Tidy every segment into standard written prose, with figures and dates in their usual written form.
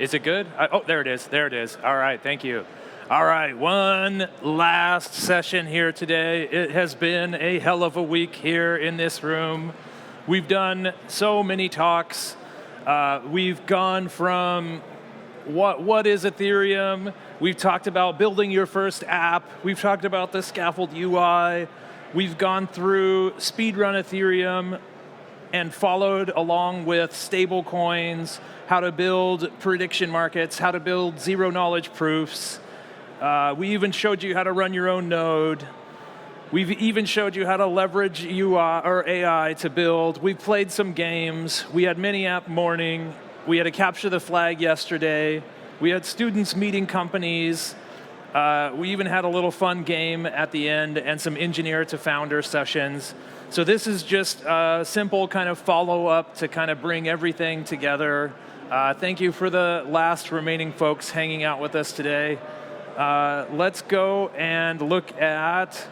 Is it good? Oh, there it is. There it is. All right, thank you. All right, one last session here today. It has been a hell of a week here in this room. We've done so many talks. We've gone from what is Ethereum? We've talked about building your first app. We've talked about the Scaffold UI. We've gone through Speedrun Ethereum and followed along with stable coins, how to build prediction markets, how to build zero-knowledge proofs. We even showed you how to run your own node. We've even showed you how to leverage UI or AI to build. We've played some games. We had mini app morning. We had a capture the flag yesterday. We had students meeting companies. We even had a little fun game at the end and some engineer to founder sessions. So this is just a simple kind of follow-up to kind of bring everything together. Thank you for the last remaining folks hanging out with us today. Let's go and look at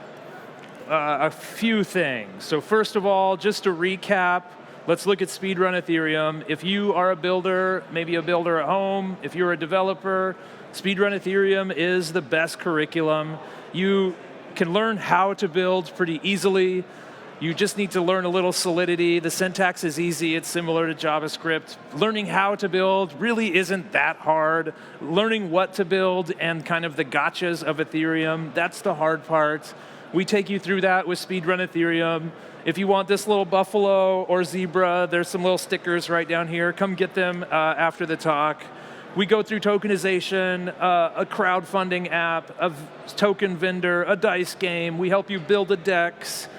a few things. So first of all, just to recap, let's look at Speedrun Ethereum. If you are a builder, maybe a builder at home, if you're a developer, Speedrun Ethereum is the best curriculum. You can learn how to build pretty easily. You just need to learn a little Solidity. The syntax is easy. It's similar to JavaScript. Learning how to build really isn't that hard. Learning what to build and kind of the gotchas of Ethereum, that's the hard part. We take you through that with Speedrun Ethereum. If you want this little buffalo or zebra, there's some little stickers right down here. Come get them after the talk. We go through tokenization, a crowdfunding app, a token vendor, a dice game. We help you build a DEX.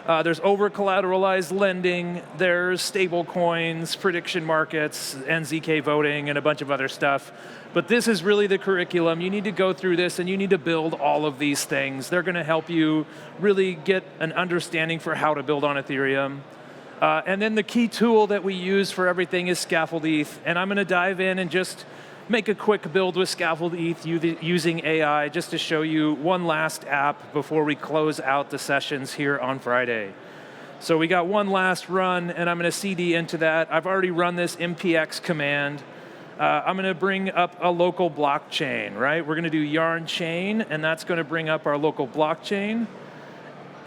There's over-collateralized lending, there's stable coins, prediction markets, and ZK voting, and a bunch of other stuff. But this is really the curriculum. You need to go through this, and you need to build all of these things. They're going to help you really get an understanding for how to build on Ethereum. And then the key tool that we use for everything is Scaffold ETH. And I'm going to dive in and just make a quick build with Scaffold ETH using AI just to show you one last app before we close out the sessions here on Friday. So we got one last run, and I'm going to CD into that. I've already run this MPX command. I'm going to bring up a local blockchain, right? We're going to do yarn chain, and that's going to bring up our local blockchain.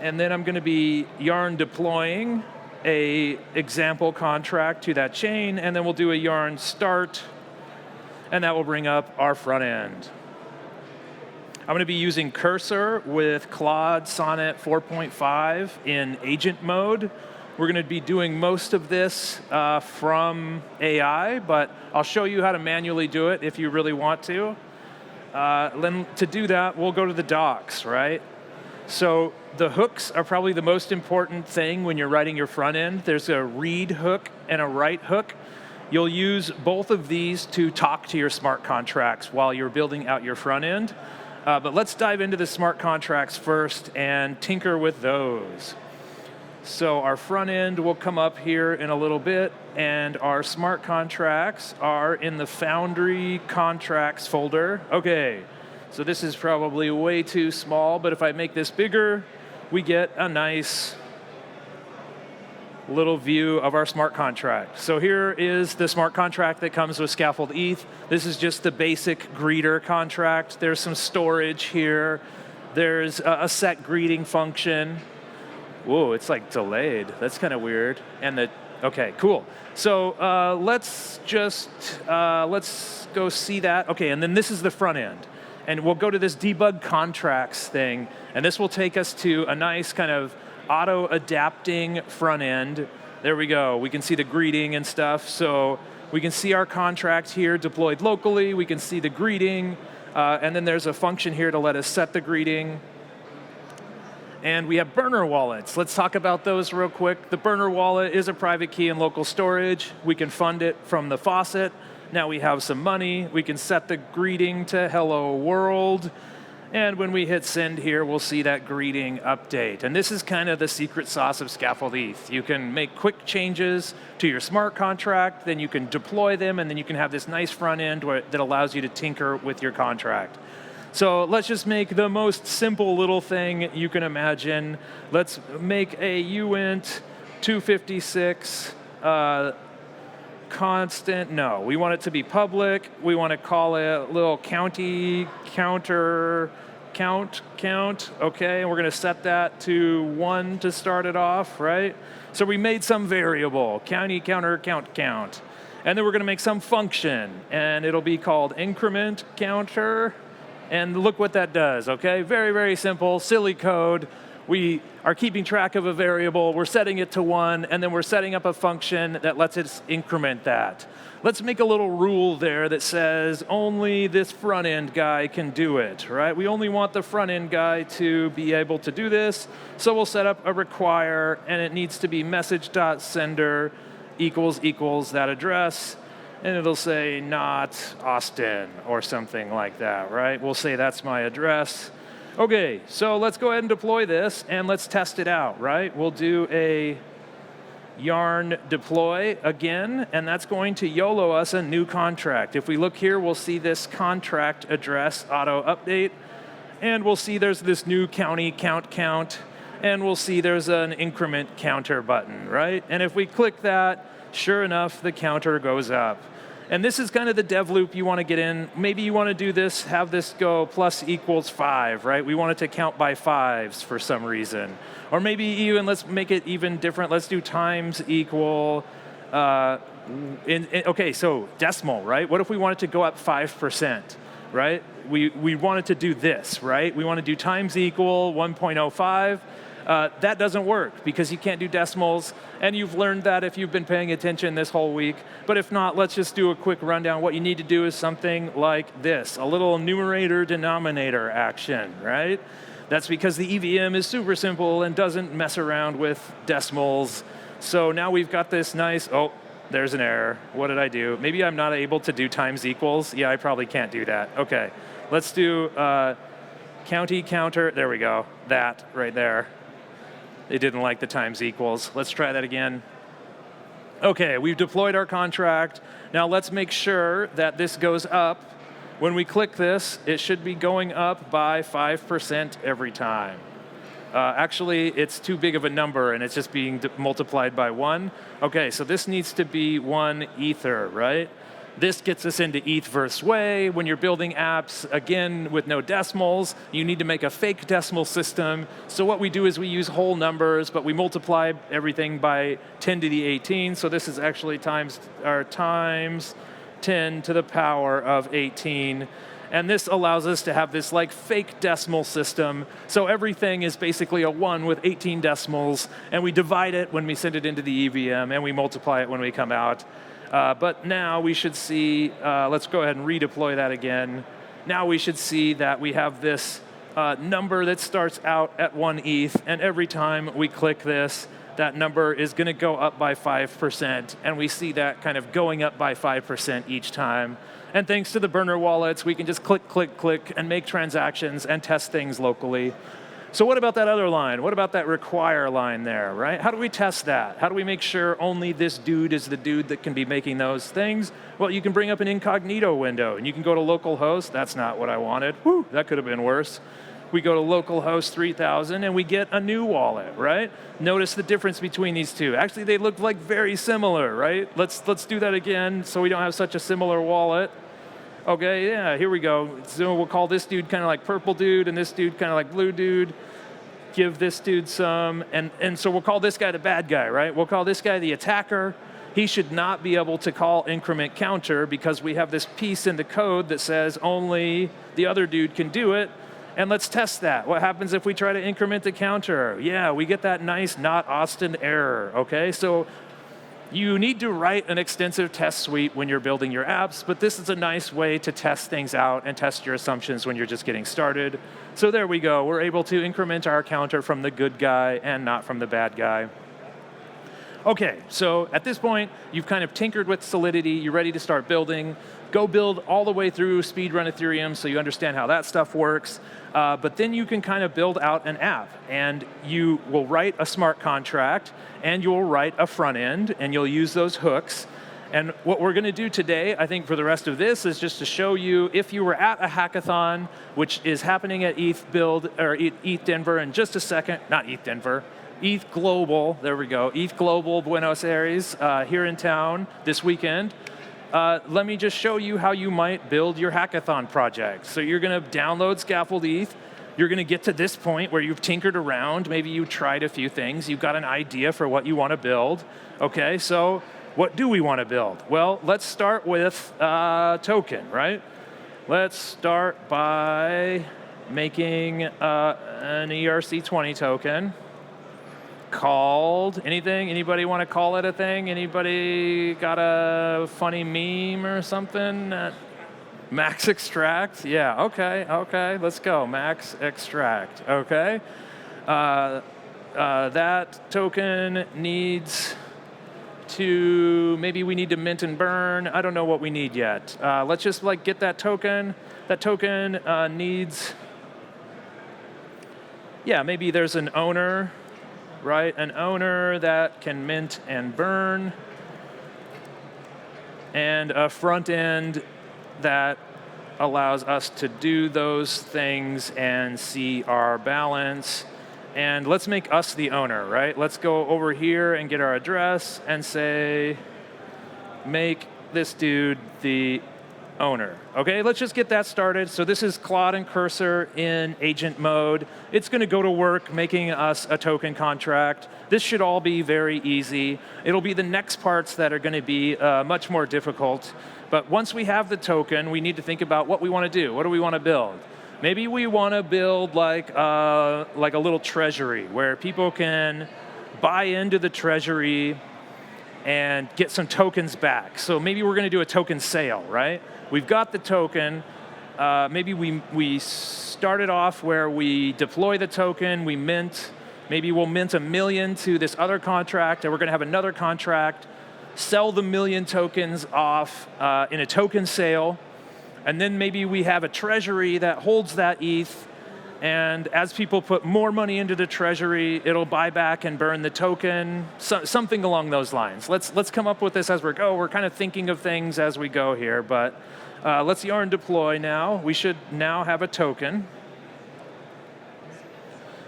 And then I'm going to be yarn deploying a example contract to that chain, and then we'll do a yarn start, and that will bring up our front end. I'm going to be using Cursor with Claude Sonnet 4.5 in agent mode. We're going to be doing most of this from AI, but I'll show you how to manually do it if you really want to. Then to do that, we'll go to the docs, right? So the hooks are probably the most important thing when you're writing your front end. There's a read hook and a write hook. You'll use both of these to talk to your smart contracts while you're building out your front end. But let's dive into the smart contracts first and tinker with those. So our front end will come up here in a little bit, and our smart contracts are in the Foundry contracts folder. Okay, so this is probably way too small, but if I make this bigger, we get a nice little view of our smart contract. So here is the smart contract that comes with Scaffold ETH. This is just the basic greeter contract. There's some storage here. There's a set greeting function. Whoa, it's like delayed. That's kind of weird. And okay, cool. So let's go see that. Okay, and then this is the front end. And we'll go to this debug contracts thing, and this will take us to a nice kind of auto-adapting front end. There we go. We can see the greeting and stuff. So we can see our contract here deployed locally. We can see the greeting. And then there's a function here to let us set the greeting. And we have burner wallets. Let's talk about those real quick. The burner wallet is a private key in local storage. We can fund it from the faucet. Now we have some money. We can set the greeting to hello world. And when we hit send here, we'll see that greeting update. And this is kind of the secret sauce of Scaffold ETH. You can make quick changes to your smart contract, then you can deploy them, and then you can have this nice front end that allows you to tinker with your contract. So let's just make the most simple little thing you can imagine. Let's make a uint 256 constant? No, we want it to be public. We want to call it little county counter count. Okay, and we're going to set that to 1 to start it off, right? So we made some variable, county counter count. And then we're going to make some function, and it'll be called increment counter. And look what that does, okay? Very, very simple, silly code. We are keeping track of a variable, we're setting it to 1, and then we're setting up a function that lets us increment that. Let's make a little rule there that says only this front-end guy can do it, right? We only want the front-end guy to be able to do this, so we'll set up a require, and it needs to be message.sender equals that address, and it'll say not Austin or something like that, right? We'll say that's my address. Okay, so let's go ahead and deploy this, and let's test it out, right? We'll do a yarn deploy again, and that's going to YOLO us a new contract. If we look here, we'll see this contract address auto update, and we'll see there's this new county count, and we'll see there's an increment counter button, right? And if we click that, sure enough, the counter goes up. And this is kind of the dev loop you want to get in. Maybe you want to do this, have this go plus equals 5, right? We want it to count by 5s for some reason. Or maybe even, let's make it even different. Let's do times equal, okay, so decimal, right? What if we want it to go up 5%, right? We want it to do this, right? We want to do times equal 1.05. That doesn't work because you can't do decimals, and you've learned that if you've been paying attention this whole week. But if not, let's just do a quick rundown. What you need to do is something like this, a little numerator-denominator action, right? That's because the EVM is super simple and doesn't mess around with decimals. So now we've got this nice, oh, there's an error. What did I do? Maybe I'm not able to do times equals. Yeah, I probably can't do that. Okay, let's do county counter. There we go, that right there. It didn't like the times equals. Let's try that again. Okay, we've deployed our contract. Now let's make sure that this goes up. When we click this, it should be going up by 5% every time. Actually, it's too big of a number, and it's just being multiplied by 1. Okay, so this needs to be 1 ether, right? This gets us into ETH verse way. When you're building apps, again, with no decimals, you need to make a fake decimal system. So what we do is we use whole numbers, but we multiply everything by 10 to the 18. So this is actually times 10 to the power of 18. And this allows us to have this like fake decimal system. So everything is basically a 1 with 18 decimals, and we divide it when we send it into the EVM, and we multiply it when we come out. But now we should see, let's go ahead and redeploy that again. Now we should see that we have this number that starts out at 1 ETH, and every time we click this, that number is going to go up by 5%, and we see that kind of going up by 5% each time. And thanks to the burner wallets, we can just click, click, click, and make transactions and test things locally. So what about that other line? What about that require line there, right? How do we test that? How do we make sure only this dude is the dude that can be making those things? Well, you can bring up an incognito window, and you can go to localhost. That's not what I wanted. Whew, that could have been worse. We go to localhost 3000, and we get a new wallet, right? Notice the difference between these two. Actually, they look like very similar, right? Let's do that again so we don't have such a similar wallet. Okay, yeah, here we go. So we'll call this dude kind of like purple dude, and this dude kind of like blue dude. Give this dude some, and so we'll call this guy the bad guy, right? We'll call this guy the attacker. He should not be able to call increment counter because we have this piece in the code that says only the other dude can do it. And let's test that. What happens if we try to increment the counter? Yeah, we get that nice not Austin error, okay? So you need to write an extensive test suite when you're building your apps, but this is a nice way to test things out and test your assumptions when you're just getting started. So there we go. We're able to increment our counter from the good guy and not from the bad guy. Okay, so at this point, you've kind of tinkered with Solidity. You're ready to start building. Go build all the way through Speedrun Ethereum so you understand how that stuff works. But then you can kind of build out an app, and you will write a smart contract, and you'll write a front end, and you'll use those hooks. And what we're going to do today, I think for the rest of this, is just to show you if you were at a hackathon, which is happening at ETH Denver in just a second, not ETH Denver, ETH Global, there we go, ETH Global Buenos Aires here in town this weekend. Let me just show you how you might build your hackathon project. So you're going to download Scaffold ETH. You're going to get to this point where you've tinkered around. Maybe you tried a few things. You've got an idea for what you want to build. OK, so what do we want to build? Well, let's start with token, right? Let's start by making an ERC20 token called anything. Anybody want to call it a thing? Anybody got a funny meme or something? Max extract? Yeah, okay, let's go. Max extract, okay. That token needs to, maybe we need to mint and burn. I don't know what we need yet. Let's just like get that token. That token needs, yeah, maybe there's an owner, right? An owner that can mint and burn, and a front end that allows us to do those things and see our balance. And let's make us the owner, right? Let's go over here and get our address and say, make this dude the owner. Okay, let's just get that started. So this is Claude and Cursor in agent mode. It's going to go to work making us a token contract. This should all be very easy. It'll be the next parts that are going to be much more difficult. But once we have the token, we need to think about what we want to do. What do we want to build? Maybe we want to build like a little treasury where people can buy into the treasury and get some tokens back. So maybe we're going to do a token sale, right? We've got the token. Maybe we start it off where we deploy the token, we mint. Maybe we'll mint 1 million to this other contract, and we're going to have another contract, sell the 1 million tokens off in a token sale. And then maybe we have a treasury that holds that ETH. And as people put more money into the treasury, it'll buy back and burn the token, something along those lines. Let's come up with this as we go. We're kind of thinking of things as we go here, but let's yarn deploy now. We should now have a token,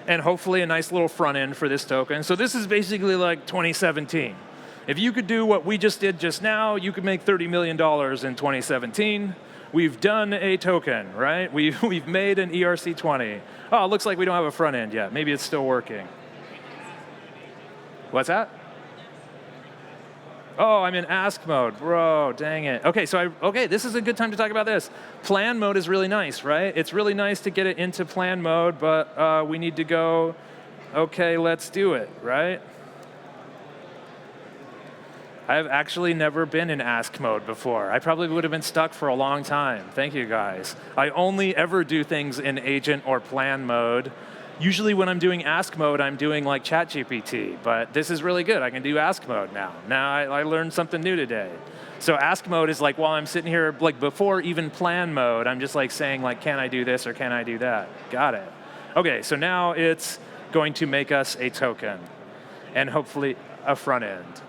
and hopefully a nice little front end for this token. So this is basically like 2017. If you could do what we just did just now, you could make $30 million in 2017. We've done a token, right? We've made an ERC20. Oh, it looks like we don't have a front end yet. Maybe it's still working. What's that? Oh, I'm in ask mode. Bro, dang it. Okay, so this is a good time to talk about this. Plan mode is really nice, right? It's really nice to get it into plan mode, but we need to go, okay, let's do it, right? I've actually never been in ask mode before. I probably would have been stuck for a long time. Thank you, guys. I only ever do things in agent or plan mode. Usually when I'm doing ask mode, I'm doing like ChatGPT, but this is really good. I can do ask mode now. Now I learned something new today. So ask mode is like while I'm sitting here, like before even plan mode, I'm just like saying like, can I do this or can I do that? Got it. Okay, so now it's going to make us a token and hopefully a front end.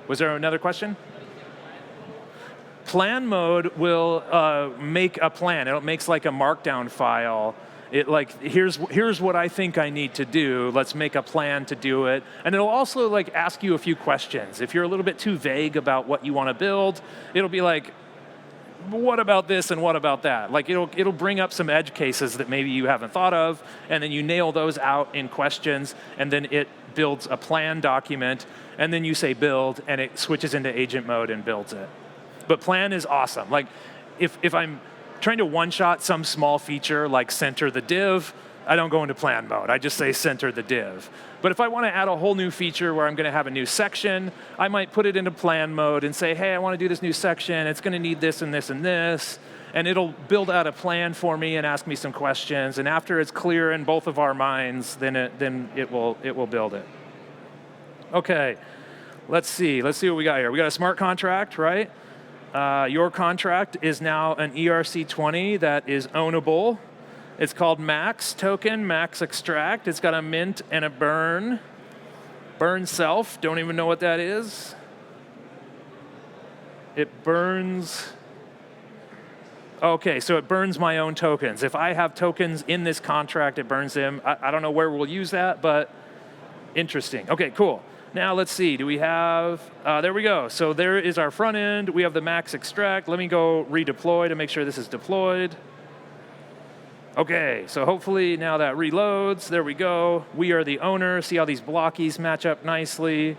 Was there another question? Plan mode will make a plan. It makes like a markdown file. It like here's what I think I need to do. Let's make a plan to do it. And it'll also like ask you a few questions. If you're a little bit too vague about what you want to build, it'll be like, what about this and what about that? Like it'll bring up some edge cases that maybe you haven't thought of, and then you nail those out in questions, and then it builds a plan document, and then you say build, and it switches into agent mode and builds it. But plan is awesome. Like if I'm trying to one-shot some small feature like center the div, I don't go into plan mode. I just say center the div. But if I want to add a whole new feature where I'm going to have a new section, I might put it into plan mode and say, hey, I want to do this new section. It's going to need this and this and this. And it'll build out a plan for me and ask me some questions. And after it's clear in both of our minds, then it will build it. Okay, let's see what we got here. We got a smart contract, right? Your contract is now an ERC20 that is ownable. It's called Max Token, Max Extract. It's got a mint and a burn. Burn self, don't even know what that is. It burns. Okay, so it burns my own tokens. If I have tokens in this contract, it burns them. I don't know where we'll use that, but Interesting. Okay, cool. Now let's see. Do we have? There we go. So there is our front end. We have the max extract. Let me go redeploy to make sure this is deployed. Okay, so hopefully now that reloads. There we go. We are the owner. See how these blockies match up nicely.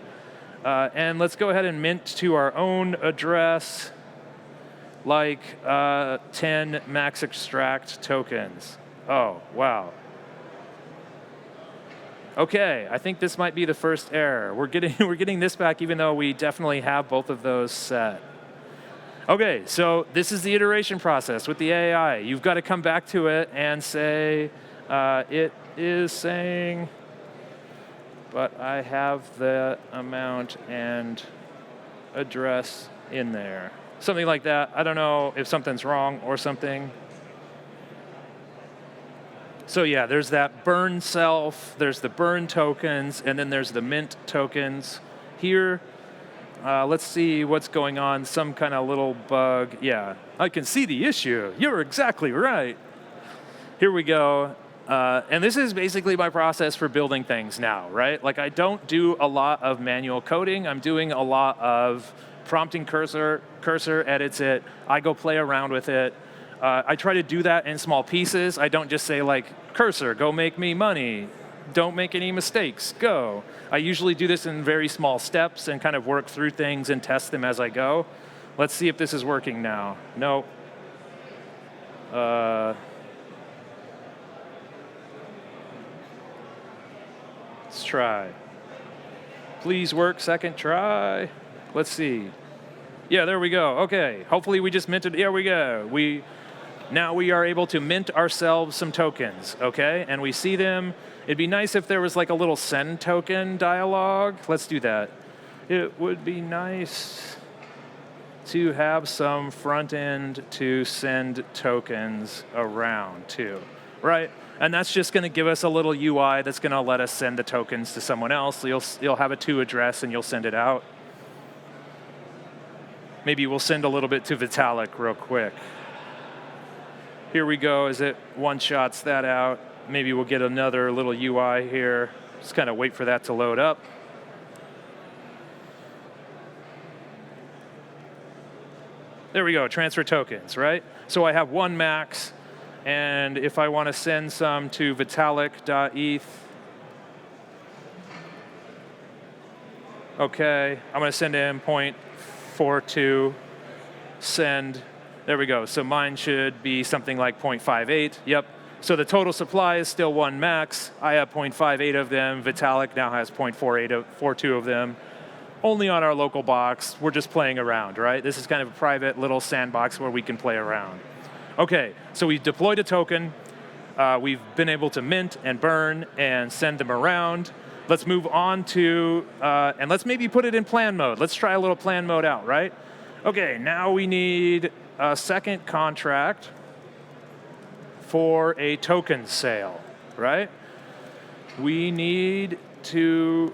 And let's go ahead and mint to our own address, like 10 max extract tokens. Oh, wow. Okay, I think this might be the first error. We're getting this back even though we definitely have both of those set. Okay, so this is the iteration process with the AI. You've got to come back to it and say, it is saying, but I have the amount and address in there. Something like that. I don't know if something's wrong or something. So yeah, there's that burn self, there's the burn tokens, and then there's the mint tokens. Here, let's see what's going on, some kind of little bug. Yeah, I can see the issue. You're exactly right. Here we go. And this is basically my process for building things now, right? Like I don't do a lot of manual coding. I'm doing a lot of prompting cursor edits it. I go play around with it. I try to do that in small pieces. I don't just say like, cursor, go make me money. Don't make any mistakes, go. I usually do this in very small steps and kind of work through things and test them as I go. Let's see if this is working now. Nope. Let's try. Please work, second try. Let's see. Yeah, there we go. Okay, hopefully we just minted. Here we go. Now we are able to mint ourselves some tokens, okay? And we see them. It'd be nice if there was like a little send token dialog. Let's do that. It would be nice to have some front end to send tokens around too, right? And that's just going to give us a little UI that's going to let us send the tokens to someone else. You'll have a to address and you'll send it out. Maybe we'll send a little bit to Vitalic real quick. Here we go, as it one-shots that out. Maybe we'll get another little UI here. Just kind of wait for that to load up. There we go, transfer tokens, right? So I have one max, and if I want to send some to Vitalic.eth, okay, I'm going to send in 0.42, send. There we go. So mine should be something like 0.58. Yep. So the total supply is still one max. I have 0.58 of them. Vitalic now has 0.42 of them. Only on our local box. We're just playing around, right? This is kind of a private little sandbox where we can play around. Okay, so we've deployed a token. We've been able to mint and burn and send them around. Let's move on to, and let's maybe put it in plan mode. Let's try a little plan mode out, right? Okay, now we need a second contract for a token sale, right? We need to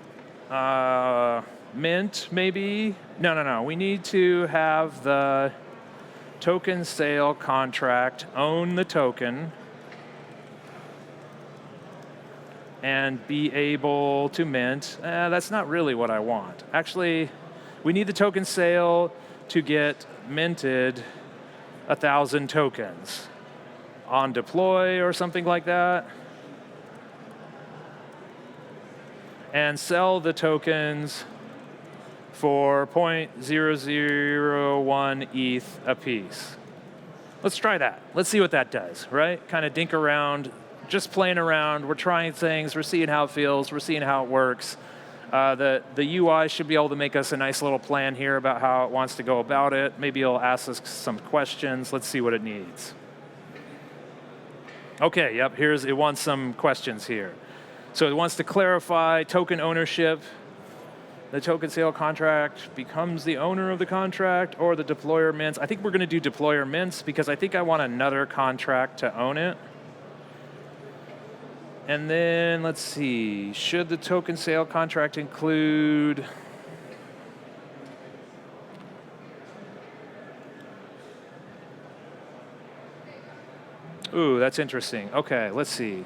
mint, maybe? No. We need to have the token sale contract own the token and be able to mint. That's not really what I want. Actually, we need the token sale to get minted 1,000 tokens on deploy or something like that, and sell the tokens for 0.001 ETH a piece. Let's try that. Let's see what that does, right? Kind of dink around, just playing around. We're trying things. We're seeing how it feels. We're seeing how it works. The UI should be able to make us a nice little plan here about how it wants to go about it. Maybe it'll ask us some questions. Let's see what it needs. Okay, yep, it wants some questions here. So it wants to clarify token ownership. The token sale contract becomes the owner of the contract, or the deployer mints. I think we're going to do deployer mints because I think I want another contract to own it. And then, let's see, should the token sale contract include... Ooh, that's interesting. Okay, let's see.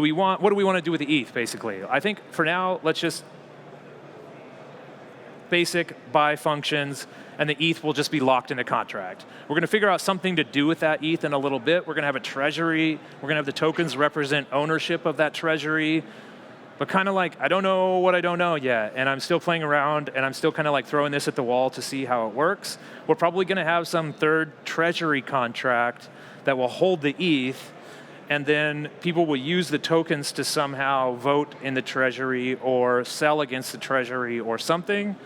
what do we want to do with the ETH, basically? I think for now, let's just basic buy functions, and the ETH will just be locked in a contract. We're going to figure out something to do with that ETH in a little bit. We're going to have a treasury. We're going to have the tokens represent ownership of that treasury. But kind of like, I don't know what I don't know yet, and I'm still playing around, and I'm still kind of like throwing this at the wall to see how it works. We're probably going to have some third treasury contract that will hold the ETH, and then people will use the tokens to somehow vote in the treasury or sell against the treasury or something.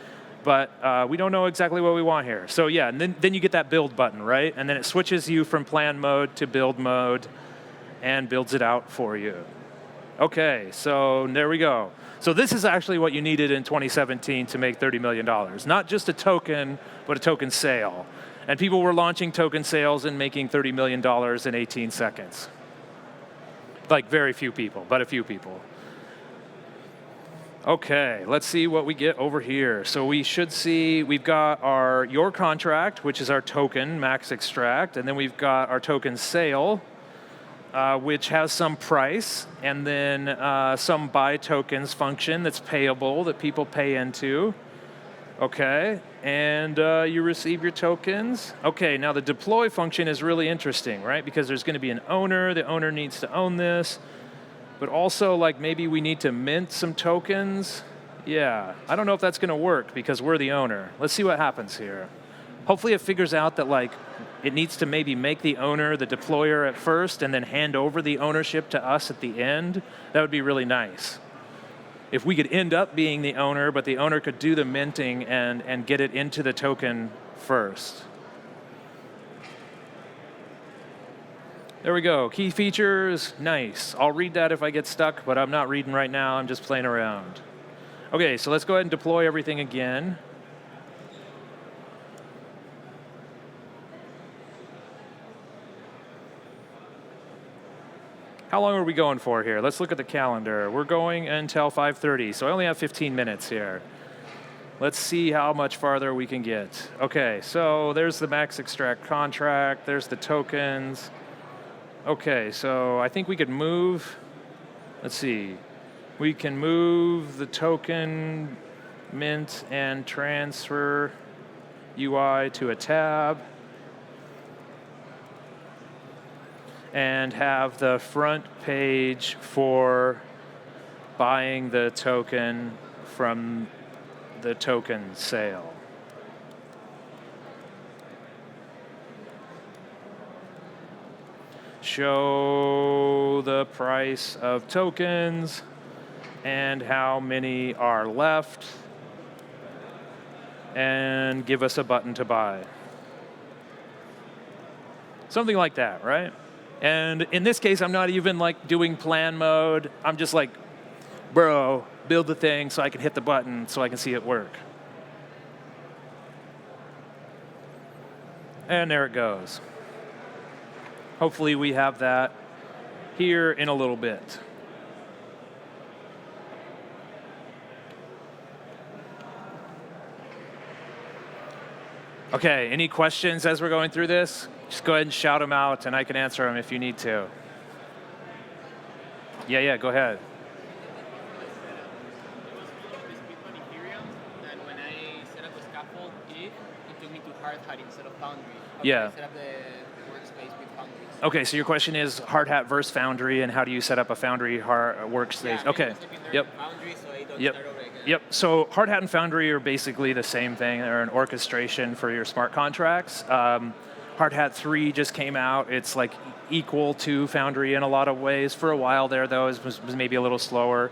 But we don't know exactly what we want here. So yeah, and then you get that build button, right? And then it switches you from plan mode to build mode and builds it out for you. Okay, so there we go. So this is actually what you needed in 2017 to make $30 million. Not just a token, but a token sale. And people were launching token sales and making $30 million in 18 seconds. Like very few people, but a few people. Okay, let's see what we get over here. So we should see, we've got your contract, which is our token, max extract, and then we've got our token sale, which has some price, and then some buy tokens function that's payable that people pay into. Okay, and you receive your tokens. Okay, now the deploy function is really interesting, right? Because there's going to be an owner. The owner needs to own this. But also, like, maybe we need to mint some tokens. Yeah, I don't know if that's going to work because we're the owner. Let's see what happens here. Hopefully it figures out that, like, it needs to maybe make the owner the deployer at first and then hand over the ownership to us at the end. That would be really nice. If we could end up being the owner, but the owner could do the minting and get it into the token first. There we go, key features, nice. I'll read that if I get stuck, but I'm not reading right now, I'm just playing around. Okay, so let's go ahead and deploy everything again. How long are we going for here? Let's look at the calendar. We're going until 5:30, so I only have 15 minutes here. Let's see how much farther we can get. Okay, so there's the max extract contract, there's the tokens. Okay, so I think we could move, let's see. We can move the token mint and transfer UI to a tab. And have the front page for buying the token from the token sale. Show the price of tokens and how many are left, and give us a button to buy. Something like that, right? And in this case, I'm not even like doing plan mode. I'm just like, bro, build the thing so I can hit the button so I can see it work. And there it goes. Hopefully we have that here in a little bit. Okay, any questions as we're going through this? Just go ahead and shout them out, and I can answer them if you need to. Yeah, go ahead. Ethereum, that when I set up the Scaffold ETH, it took me to Hardhat instead of Foundry. Yeah. I set up the workspace with Foundry. Okay, so your question is Hardhat versus Foundry, and how do you set up a Foundry workspace? Yeah, okay. Yep. Foundry, so I don't start over again. Yep. So Hardhat and Foundry are basically the same thing. They're an orchestration for your smart contracts. Hardhat 3 just came out. It's like equal to Foundry in a lot of ways. For a while there, though, it was maybe a little slower.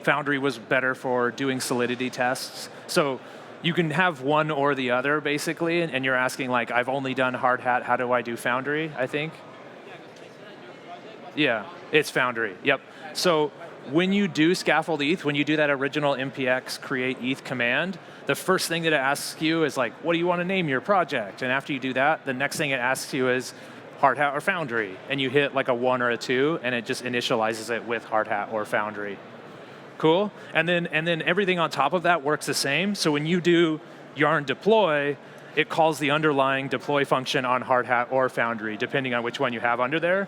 Foundry was better for doing Solidity tests. So you can have one or the other, basically, and you're asking, like, I've only done Hardhat, how do I do Foundry, I think? Yeah, it's Foundry, yep. So when you do Scaffold ETH, when you do that original MPX create ETH command, the first thing that it asks you is like, what do you want to name your project? And after you do that, the next thing it asks you is Hardhat or Foundry. And you hit like a 1 or a 2, and it just initializes it with Hardhat or Foundry. Cool? And then everything on top of that works the same. So when you do yarn deploy, it calls the underlying deploy function on Hardhat or Foundry, depending on which one you have under there.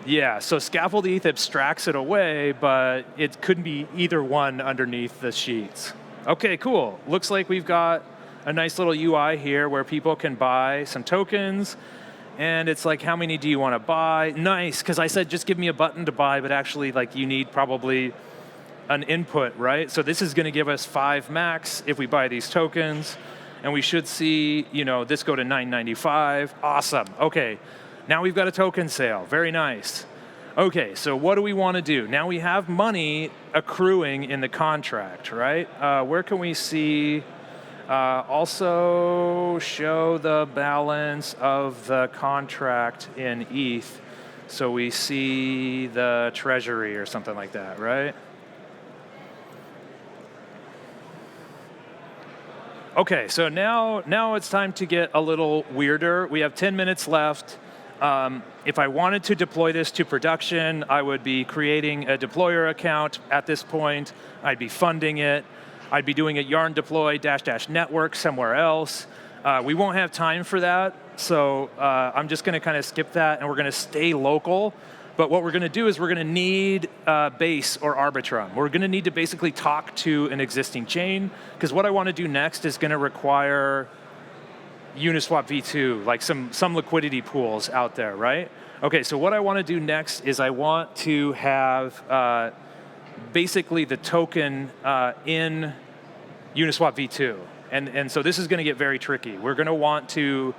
Yeah, so Scaffold ETH abstracts it away, but it could be either one underneath the sheets. Okay, cool. Looks like we've got a nice little UI here where people can buy some tokens. And it's like, how many do you want to buy? Nice, because I said just give me a button to buy, but actually like you need probably an input, right? So this is going to give us 5 max if we buy these tokens. And we should see, this go to 9.95. Awesome. Okay, now we've got a token sale. Very nice. Okay, so what do we want to do? Now we have money accruing in the contract, right? Where can we see? Also show the balance of the contract in ETH, so we see the Treasury or something like that, right? Okay, so now it's time to get a little weirder. We have 10 minutes left. If I wanted to deploy this to production, I would be creating a deployer account at this point. I'd be funding it. I'd be doing a yarn deploy -- network somewhere else. We won't have time for that, so I'm just going to kind of skip that, and we're going to stay local. But what we're going to do is we're going to need Base or Arbitrum. We're going to need to basically talk to an existing chain, because what I want to do next is going to require Uniswap V2, like some liquidity pools out there, right? Okay, so what I want to do next is I want to have basically the token in Uniswap V2. And so this is going to get very tricky. We're going to want to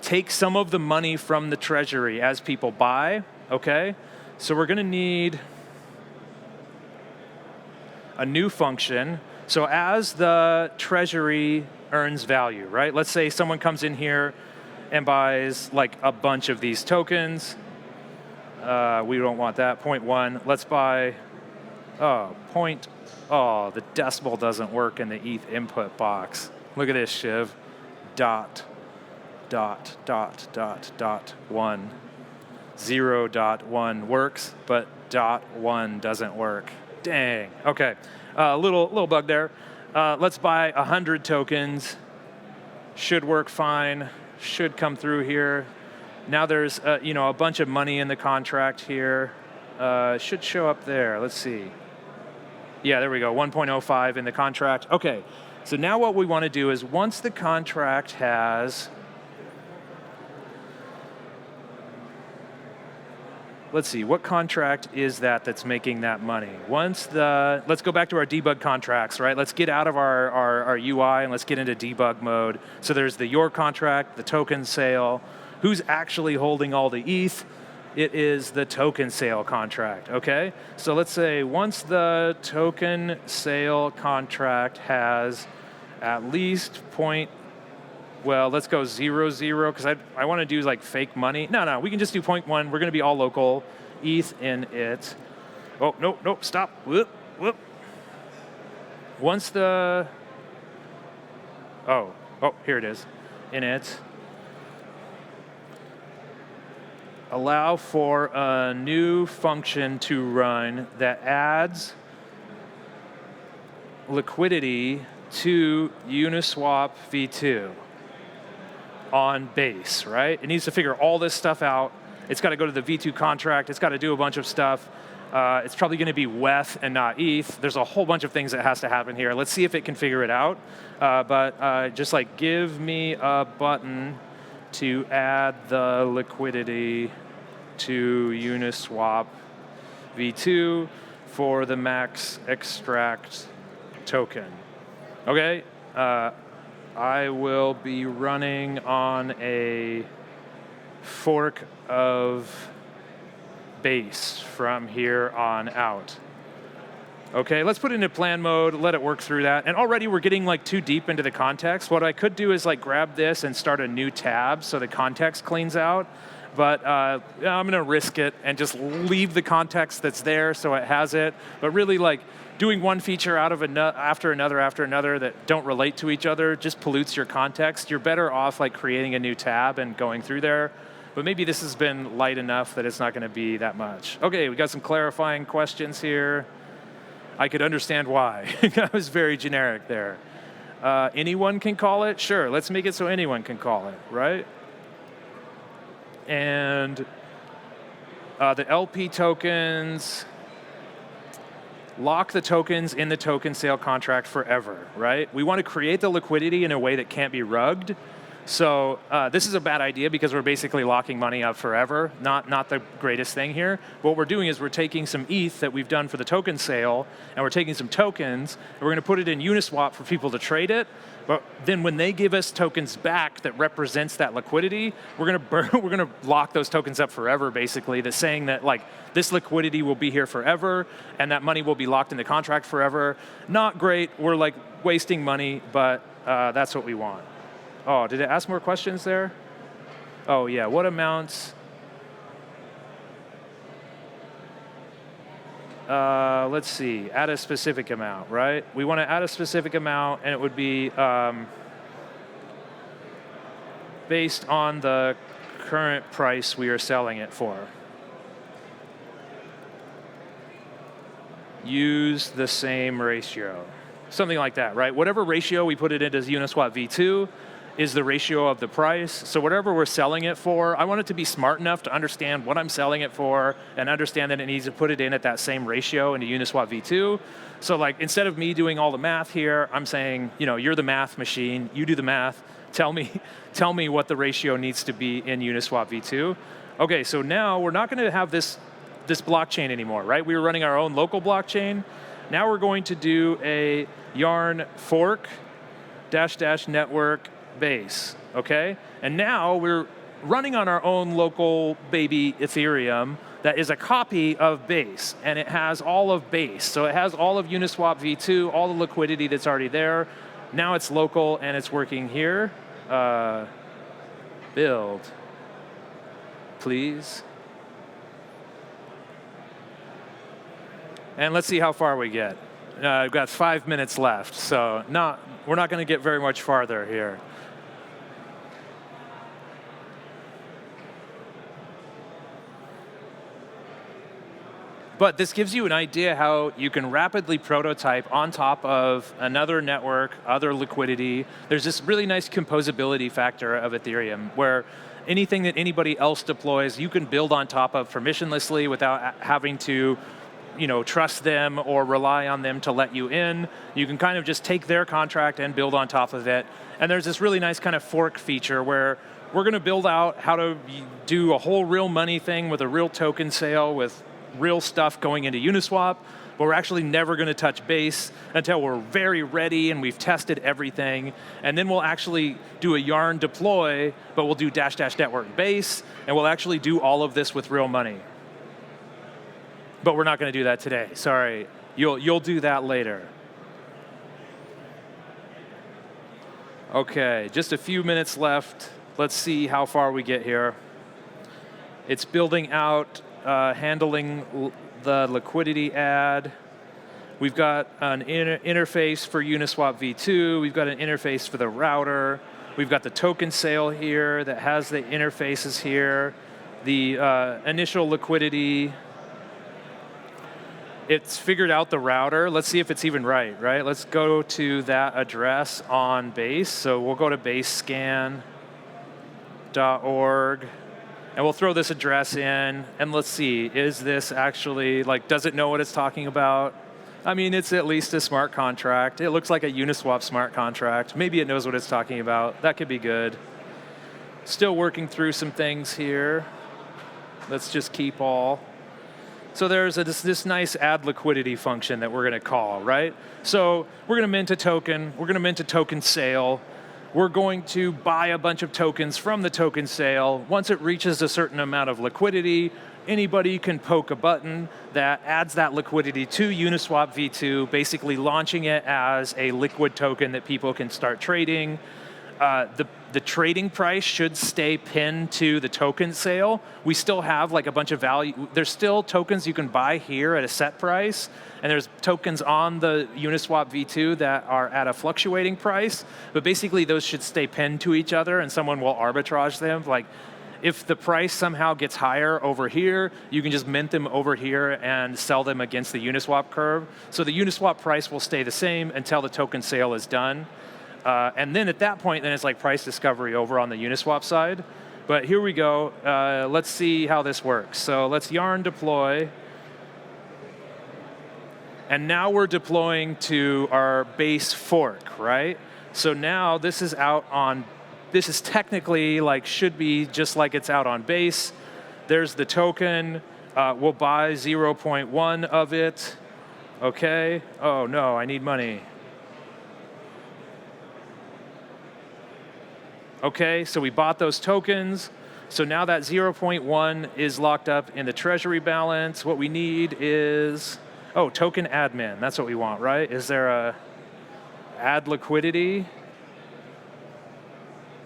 take some of the money from the Treasury as people buy, okay? So we're going to need a new function. So as the Treasury earns value, right? Let's say someone comes in here and buys like a bunch of these tokens. We don't want that, 0.1. Let's buy, the decimal doesn't work in the ETH input box. Look at this, Shiv. Dot, 1. 0.1 works, but 0.1 doesn't work. Dang, okay. Little bug there. Let's buy 100 tokens. Should work fine. Should come through here. Now there's a bunch of money in the contract here. Should show up there. Let's see. Yeah, there we go. 1.05 in the contract. Okay. So now what we want to do is once the contract has, let's see, what contract is that's making that money? Let's go back to our debug contracts, right? Let's get out of our UI and let's get into debug mode. So there's the your contract, the token sale. Who's actually holding all the ETH? It is the token sale contract, okay? So let's say once the token sale contract has at least let's go 0.0, because I want to do like fake money. No, we can just do 0.1. We're going to be all local. ETH in it. Oh, no, stop. Whoop. Once the, here it is. In it. Allow for a new function to run that adds liquidity to Uniswap V2 on Base, right? It needs to figure all this stuff out. It's got to go to the V2 contract. It's got to do a bunch of stuff. It's probably going to be WETH and not ETH. There's a whole bunch of things that has to happen here. Let's see if it can figure it out. But just like give me a button to add the liquidity to Uniswap V2 for the max extract token. Okay, I will be running on a fork of Base from here on out. Okay, let's put it into plan mode, let it work through that. And already we're getting like too deep into the context. What I could do is like grab this and start a new tab so the context cleans out. But I'm going to risk it and just leave the context that's there so it has it. But really, like doing one feature out of after another that don't relate to each other just pollutes your context. You're better off like creating a new tab and going through there. But maybe this has been light enough that it's not going to be that much. Okay, we got some clarifying questions here. I could understand why. That was very generic there. Anyone can call it? Sure, let's make it so anyone can call it, right? And The LP tokens, lock the tokens in the token sale contract forever, right? We want to create the liquidity in a way that can't be rugged. So this is a bad idea because we're basically locking money up forever. Not the greatest thing here. What we're doing is we're taking some ETH that we've done for the token sale, and we're taking some tokens, and we're going to put it in Uniswap for people to trade it. But then when they give us tokens back that represents that liquidity, we're going to lock those tokens up forever, basically. That's saying that like this liquidity will be here forever, and that money will be locked in the contract forever. Not great. We're like wasting money, but that's what we want. Oh, did it ask more questions there? Oh yeah, what amounts? Let's see, add a specific amount, right? We want to add a specific amount, and it would be based on the current price we are selling it for. Use the same ratio. Something like that, right? Whatever ratio we put it into Uniswap V2, is the ratio of the price. So whatever we're selling it for, I want it to be smart enough to understand what I'm selling it for and understand that it needs to put it in at that same ratio into Uniswap V2. So like instead of me doing all the math here, I'm saying, you're the math machine, you do the math, tell me what the ratio needs to be in Uniswap V2. Okay, so now we're not going to have this blockchain anymore, right? We were running our own local blockchain. Now we're going to do a yarn fork -- network base, okay? And now we're running on our own local baby Ethereum that is a copy of Base, and it has all of Base. So it has all of Uniswap V2, all the liquidity that's already there. Now it's local and it's working here. Build, please. And let's see how far we get. I've got 5 minutes left, so we're not going to get very much farther here. But this gives you an idea how you can rapidly prototype on top of another network, other liquidity. There's this really nice composability factor of Ethereum where anything that anybody else deploys, you can build on top of permissionlessly without having to trust them or rely on them to let you in. You can kind of just take their contract and build on top of it. And there's this really nice kind of fork feature where we're going to build out how to do a whole real money thing with a real token sale with real stuff going into Uniswap, but we're actually never going to touch Base until we're very ready and we've tested everything. And then we'll actually do a yarn deploy, but we'll do -- network Base, and we'll actually do all of this with real money. But we're not going to do that today. Sorry, you'll do that later. Okay, just a few minutes left. Let's see how far we get here. It's building out, handling the liquidity add. We've got an interface for Uniswap V2. We've got an interface for the router. We've got the token sale here that has the interfaces here. The initial liquidity. It's figured out the router. Let's see if it's even right? Let's go to that address on Base. So we'll go to basescan.org. And we'll throw this address in, and let's see, is this actually, does it know what it's talking about? I mean, it's at least a smart contract. It looks like a Uniswap smart contract. Maybe it knows what it's talking about. That could be good. Still working through some things here. Let's just keep all. So there's this nice add liquidity function that we're going to call, right? So we're going to mint a token. We're going to mint a token sale. We're going to buy a bunch of tokens from the token sale. Once it reaches a certain amount of liquidity, anybody can poke a button that adds that liquidity to Uniswap V2, basically launching it as a liquid token that people can start trading. The trading price should stay pinned to the token sale. We still have a bunch of value. There's still tokens you can buy here at a set price, and there's tokens on the Uniswap V2 that are at a fluctuating price, but basically those should stay pinned to each other and someone will arbitrage them. If the price somehow gets higher over here, you can just mint them over here and sell them against the Uniswap curve. So the Uniswap price will stay the same until the token sale is done. And then at that point, then it's like price discovery over on the Uniswap side. But here we go. Let's see how this works. So let's yarn deploy. And now we're deploying to our base fork, right? So now this is out on, this is technically like, should be just like it's out on base. There's the token. We'll buy 0.1 of it. Okay. Oh no, I need money. Okay, so we bought those tokens. So now that 0.1 is locked up in the Treasury balance. What we need is, oh, token admin. That's what we want, right? Is there a add liquidity?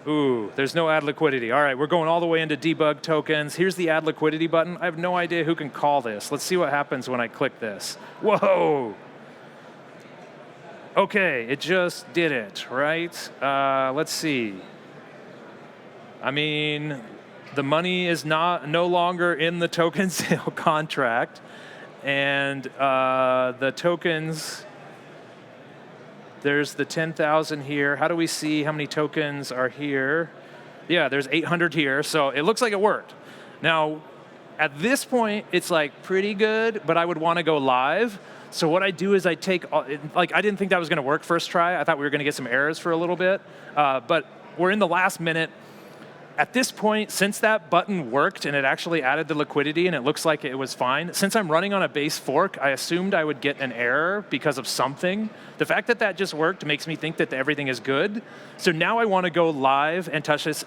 Ooh, there's no add liquidity. All right, we're going all the way into debug tokens. Here's the add liquidity button. I have no idea who can call this. Let's see what happens when I click this. Whoa! Okay, it just did it, right? Let's see. I mean, the money is no longer in the token sale contract, and the tokens, there's the 10,000 here. How do we see how many tokens are here? Yeah, there's 800 here, so it looks like it worked. Now, at this point, it's like pretty good, but I would want to go live. So what I do is I take, like I didn't think that was going to work first try. I thought we were going to get some errors for a little bit, but we're in the last minute. At this point, since that button worked and it actually added the liquidity and it looks like it was fine, since I'm running on a base fork, I assumed I would get an error because of something. The fact that that just worked makes me think that everything is good. So now I want to go live and test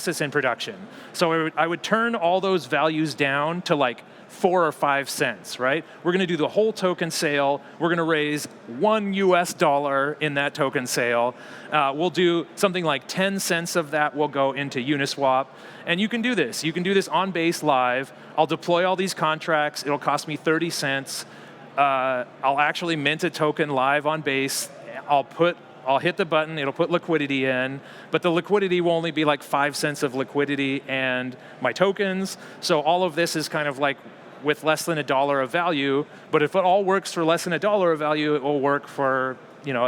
this in production. So I would turn all those values down to like 4 or 5 cents, right? We're going to do the whole token sale. We're going to raise $1 US in that token sale. We'll do something like 10 cents of that will go into Uniswap. And you can do this. You can do this on base live. I'll deploy all these contracts. It'll cost me 30 cents. I'll actually mint a token live on base. I'll hit the button, it'll put liquidity in, but the liquidity will only be like 5 cents of liquidity and my tokens. So all of this is kind of like with less than $1 of value, but if it all works for less than $1 of value, it will work for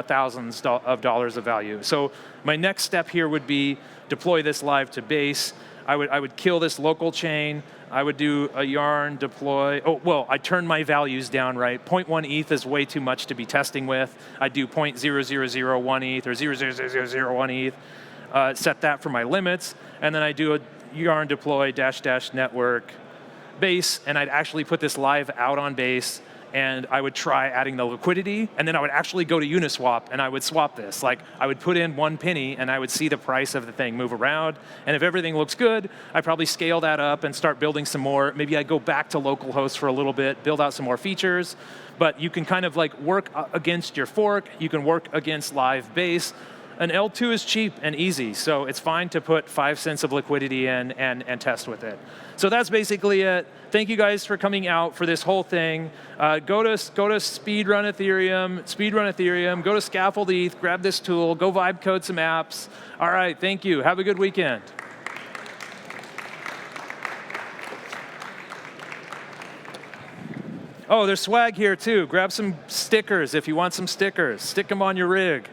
thousands of dollars of value. So my next step here would be deploy this live to base. I would kill this local chain. I would do a yarn deploy. Oh, well, I turn my values down, right? 0.1 ETH is way too much to be testing with. I do 0.0001 ETH or 0.0001 ETH. Set that for my limits. And then I do a yarn deploy -- network base. And I'd actually put this live out on base. And I would try adding the liquidity, and then I would actually go to Uniswap and I would swap this. Like I would put in 1 penny and I would see the price of the thing move around. And if everything looks good, I'd probably scale that up and start building some more. Maybe I'd go back to localhost for a little bit, build out some more features. But you can kind of like work against your fork. You can work against live base. An L2 is cheap and easy, so it's fine to put 5 cents of liquidity in and test with it. So that's basically it. Thank you guys for coming out for this whole thing. Go to Speedrun Ethereum, go to Scaffold ETH, grab this tool, go vibe code some apps. All right, thank you. Have a good weekend. Oh, there's swag here too. Grab some stickers if you want some stickers. Stick them on your rig.